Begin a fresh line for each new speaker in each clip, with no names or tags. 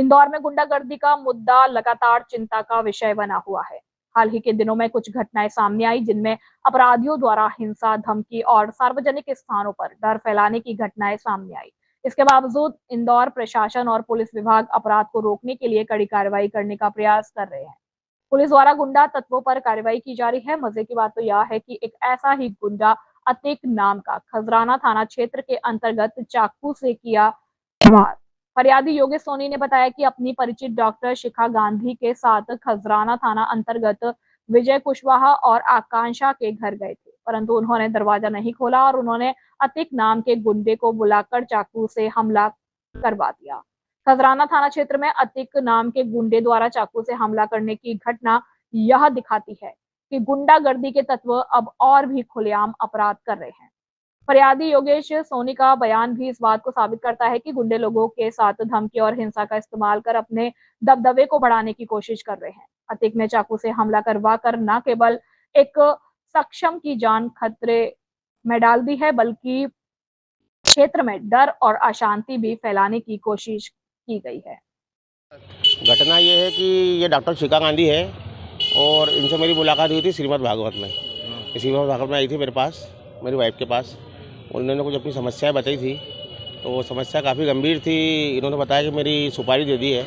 इंदौर में गुंडागर्दी का मुद्दा लगातार चिंता का विषय बना हुआ है। हाल ही के दिनों में कुछ घटनाएं सामने आई जिनमें अपराधियों द्वारा हिंसा, धमकी और सार्वजनिक स्थानों पर डर फैलाने की घटनाएं सामने आई। इसके बावजूद इंदौर प्रशासन और पुलिस विभाग अपराध को रोकने के लिए कड़ी कार्रवाई करने का प्रयास कर रहे हैं। पुलिस द्वारा गुंडा तत्वों पर कार्रवाई की जा रही है। मजे की बात तो यह है कि एक ऐसा ही गुंडा अतीक नाम का खजराना थाना क्षेत्र के अंतर्गत चाकू से किया वार। फरियादी योगेश सोनी ने बताया कि अपनी परिचित डॉक्टर शिखा गांधी के साथ खजराना थाना अंतर्गत विजय कुशवाहा और आकांक्षा के घर गए थे, परंतु उन्होंने दरवाजा नहीं खोला और उन्होंने अतीक नाम के गुंडे को बुलाकर चाकू से हमला करवा दिया। खजराना थाना क्षेत्र में अतीक नाम के गुंडे द्वारा चाकू से हमला करने की घटना यह दिखाती है कि गुंडागर्दी के तत्व अब और भी खुलेआम अपराध कर रहे हैं। फरियादी योगेश सोनी का बयान भी इस बात को साबित करता है कि गुंडे लोगों के साथ धमकी और हिंसा का इस्तेमाल कर अपने दबदबे को बढ़ाने की कोशिश कर रहे हैं। अतीक ने चाकू से हमला करवा कर न केवल एक सक्षम की जान खतरे में डाल दी है, बल्कि क्षेत्र में डर और अशांति भी फैलाने की कोशिश की गई है।
घटना ये है कि ये डॉक्टर शिखा गांधी है और इनसे मेरी मुलाकात हुई थी श्रीमद् भागवत में। श्रीमद् भागवत में आई थी मेरे पास, मेरी वाइफ के पास। उन्होंने कुछ अपनी समस्याएं बताई थी, तो वो समस्या काफ़ी गंभीर थी। इन्होंने बताया कि मेरी सुपारी दे दी है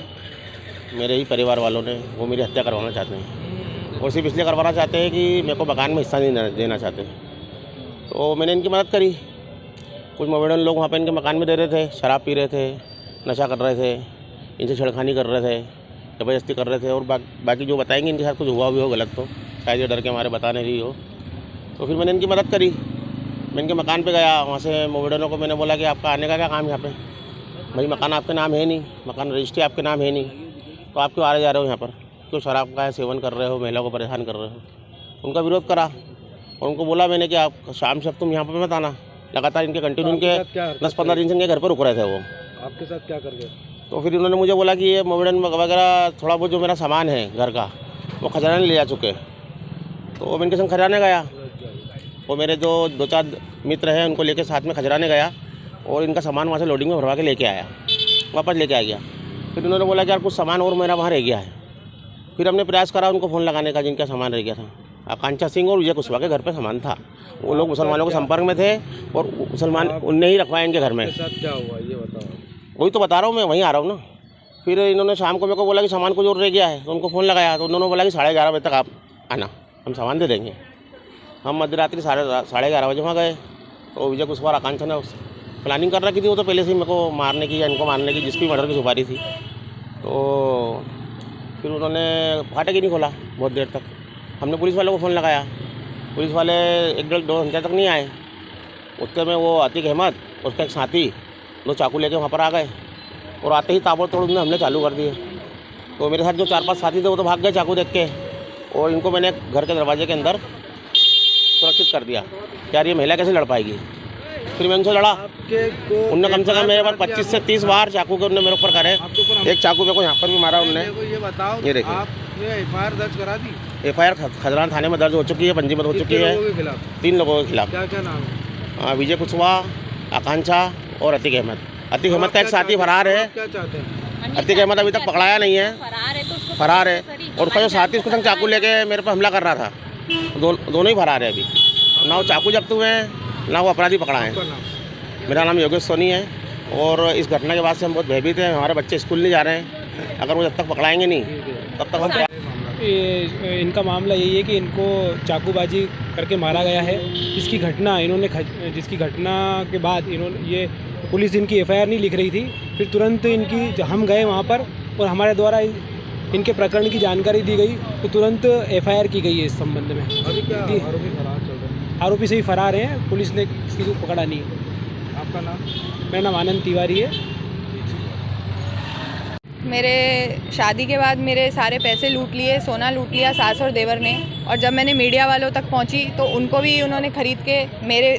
मेरे ही परिवार वालों ने, वो मेरी हत्या करवाना चाहते हैं और सिर्फ इसलिए करवाना चाहते हैं कि मेरे को मकान में हिस्सा नहीं देना चाहते। तो मैंने इनकी मदद करी। कुछ मोमेडन लोग वहाँ पर इनके मकान में दे रहे थे, शराब पी रहे थे, नशा कर रहे थे, इनसे छेड़खानी कर रहे थे, ज़बरदस्ती कर रहे थे और बाकी जो बताएंगे इनके साथ कुछ हुआ भी हो गलत, तो शायद ये डर के हमारे बता नहीं रही हो। तो फिर मैंने इनकी मदद करी। मैं इनके मकान पे गया, वहाँ से मोमेडनों को मैंने बोला कि आपका आने का क्या काम यहाँ पे? भाई मकान आपके नाम है नहीं, मकान रजिस्ट्री आपके नाम है नहीं, तो आप क्यों आ रहे जा रहे हो यहाँ पर? क्यों शराब का सेवन कर रहे हो, महिला को परेशान कर रहे हो? उनका विरोध करा और उनको बोला मैंने कि आप शाम से अब तुम यहाँ पर मत आना। लगातार इनके कंटिन्यू इनके 10-15 दिन से इनके घर पर रुक रहे थे। वो
आपके साथ क्या कर गए?
तो फिर उन्होंने मुझे बोला कि ये मोमेडन वगैरह थोड़ा बहुत जो मेरा सामान है घर का वो खजाने ले जा चुके। तो मैं इनके संग खजाने गया, वो मेरे जो 2-4 मित्र हैं उनको लेके साथ में खजराने गया और इनका सामान वहाँ से लोडिंग में भरवा के लेके आया, वापस लेके आ गया। फिर उन्होंने बोला कि यार कुछ सामान और मेरा वहाँ रह गया है। फिर हमने प्रयास करा उनको फ़ोन लगाने का जिनका सामान रह गया था। आकांक्षा सिंह और विजय कुशवाहा के घर पे सामान था। वो लोग मुसलमानों के संपर्क में थे और मुसलमान उनने ही रखवाया इनके घर में।
साथ क्या हुआ ये बताओ?
वही तो बता रहा हूँ मैं, वहीं आ रहा हूँ ना। फिर इन्होंने शाम को मेरे को बोला कि सामान कुछ और रह गया है, तो उनको फ़ोन लगाया तो उन्होंने बोला कि 11:30 बजे तक आप आना, हम सामान दे देंगे। हम मध्यरात्रि 11:30 बजे वहाँ गए। तो विजय कुशवाहा आकांक्षा ने प्लानिंग कर रखी थी वो तो पहले से ही मेरे को मारने की या इनको मारने की, जिसकी मर्डर की सुपारी थी। तो फिर उन्होंने फाटक ही नहीं खोला बहुत देर तक। हमने पुलिस वालों को फ़ोन लगाया, पुलिस वाले 1-2 घंटे तक नहीं आए। उतने में वो अतीक अहमद उसका एक साथी दो चाकू लेके वहाँ पर आ गए और आते ही ताबड़तोड़ उन्होंने हमले चालू कर दिए। तो मेरे साथ जो 4-5 साथी थे वो तो भाग गए चाकू देख के और इनको मैंने घर के दरवाजे के अंदर सुरक्षित कर दिया। यार ये महिला कैसे लड़ पाएगी? फिर मैं उनसे लड़ा। उनने कम से कम मेरे पास 25 से 30 बार चाकू के उन्होंने मेरे ऊपर करे। एक चाकू मेरे को यहाँ पर भी मारा उनने।
ये बताओ,
ये देखिए
आपने एफआईआर दर्ज करा दी?
एफआईआर खजराना थाने में दर्ज हो चुकी है, पंजीबद्ध हो चुकी है। 3 लोगों के खिलाफ।
क्या क्या नाम है?
विजय कुशवाहा, आकांक्षा और अतीक अहमद। अतीक अहमद का एक साथी फरार है।
क्या चाहते हैं?
अतीक अहमद अभी तक पकड़ाया नहीं है, फरार है। और उसका जो साथी उसको संग चाकू लेके मेरे पर हमला कर रहा था, दोनों ही फरार है अभी। ना वो चाकू जब्त हुए हैं, ना वो अपराधी पकड़ा है। मेरा नाम योगेश सोनी है और इस घटना के बाद से हम बहुत भयभीत हैं। हमारे बच्चे स्कूल नहीं जा रहे हैं। अगर वो जब तक पकड़ाएंगे नहीं तब तक हम
इनका मामला यही है कि इनको चाकूबाजी करके मारा गया है। जिसकी घटना के बाद ये पुलिस इनकी एफआईआर नहीं लिख रही थी। फिर तुरंत हम गए वहाँ पर और हमारे द्वारा इनके प्रकरण की जानकारी दी गई तो तुरंत एफआईआर की गई है इस संबंध में।
अभी क्या आरोपी फरार चल रहे हैं?
आरोपी से ही फरार हैं, पुलिस ने किसी को पकड़ा नहीं।
आपका नाम?
मेरा नाम आनंद तिवारी है।
मेरे शादी के बाद मेरे सारे पैसे लूट लिए, सोना लूट लिया सास और देवर ने। और जब मैंने मीडिया वालों तक पहुंची तो उनको भी उन्होंने खरीद के मेरे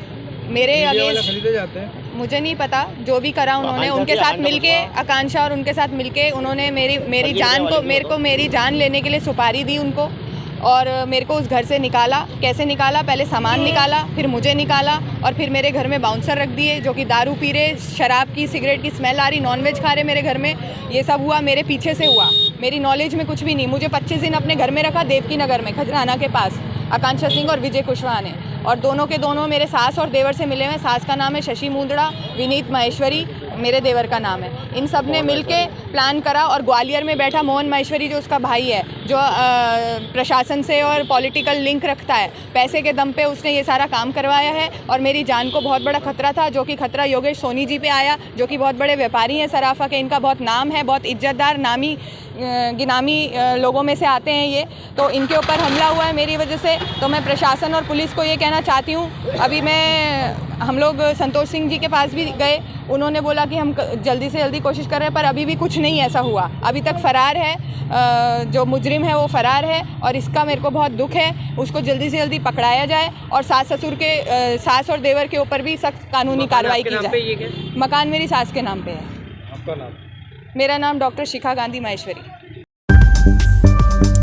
अगेंस्ट,
खरीदे जाते हैं
मुझे नहीं पता जो भी करा उन्होंने, उनके साथ मिलके, आकांक्षा और उनके साथ मिलके उन्होंने मेरी जान को, मेरे को मेरी जान लेने के लिए सुपारी दी उनको। और मेरे को उस घर से निकाला। कैसे निकाला? पहले सामान निकाला, फिर मुझे निकाला और फिर मेरे घर में बाउंसर रख दिए जो कि दारू पी रहे, शराब की, सिगरेट की स्मेल आ रही, नॉनवेज खा रहे मेरे घर में। ये सब हुआ मेरे पीछे से हुआ, मेरी नॉलेज में कुछ भी नहीं। मुझे 25 दिन अपने घर में रखा देवकी नगर में, खजराना के पास, आकांक्षा सिंह और विजय कुशवाहा ने। और दोनों के दोनों मेरे सास और देवर से मिले हुए। सास का नाम है शशि मुंदड़ा, विनीत महेश्वरी मेरे देवर का नाम है। इन सब ने मिलके प्लान करा और ग्वालियर में बैठा मोहन महेश्वरी जो उसका भाई है, जो प्रशासन से और पॉलिटिकल लिंक रखता है, पैसे के दम पे उसने ये सारा काम करवाया है। और मेरी जान को बहुत बड़ा खतरा था, जो कि खतरा योगेश सोनी जी पे आया, जो कि बहुत बड़े व्यापारी हैं सराफा के। इनका बहुत नाम है, बहुत इज्जतदार, नामी गिनामी लोगों में से आते हैं ये। तो इनके ऊपर हमला हुआ है मेरी वजह से। तो मैं प्रशासन और पुलिस को ये कहना चाहती हूँ, अभी हम लोग संतोष सिंह जी के पास भी गए, उन्होंने बोला कि हम जल्दी से जल्दी कोशिश कर रहे हैं, पर अभी भी कुछ नहीं ऐसा हुआ। अभी तक फरार है, जो मुजरिम है वो फरार है और इसका मेरे को बहुत दुख है। उसको जल्दी से जल्दी पकड़ाया जाए और सास ससुर के, सास और देवर के ऊपर भी सख्त कानूनी कार्रवाई की जाए। मकान मेरी सास के नाम पे है।
आपका नाम?
मेरा नाम डॉक्टर शिखा गांधी माहेश्वरी।